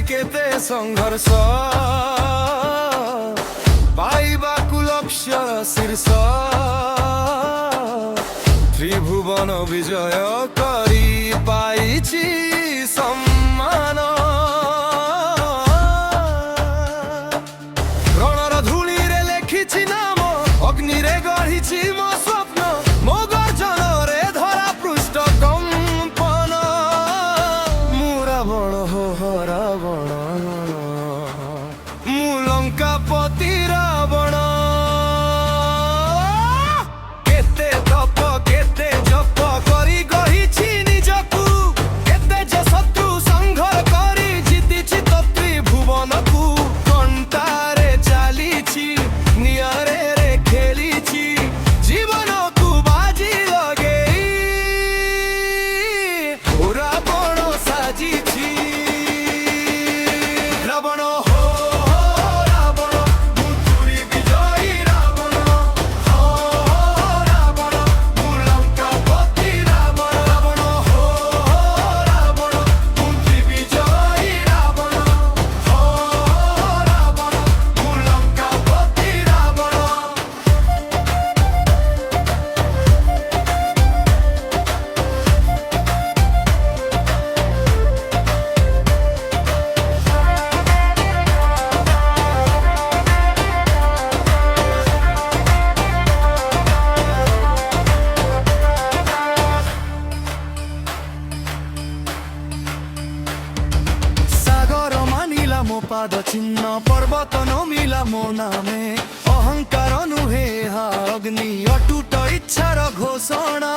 কেতে সংঘর্ষ পাইবাকু লক্ষ্যর শীর্ষ ত্রিভুবন বিজয় করি পাইছি সম্মান রণর ধূলিরে লেখিছি নাম অগ্নিরে গঢ়িছি মো স্বপ্ন মো গর্জନରେ ধরা পৃষ্ঠ কম্পন মু রাবণ হো রাবণ মু লঙ্কাপতি রাবণ কেতে তপ কেতে জপ করি গঢ়িছি নিজকু কেতে যে শত্রু সংঘর করি জিতিছি তো ত্রিভুবনকু কণ্টারে চালিছি নিয়ারে রে খেলিছি জীবনকু বাজি লগেই রাবণ সাজিছি রাবণ হো রাবণ মু বিজয়ী রাবণ হো রাবণ মু লঙ্কাপতি রাবণ রাবণ হো রাবণ মু বিজয়ী রাবণ হো রাবণ মু লঙ্কাপতি রাবণ সাগর মানিলা মো পাদ চিহ্ন পর্বত নমিলা মো নামে অহংকার নুহে হা অগ্নি অটুট ইচ্ছার ঘোষণা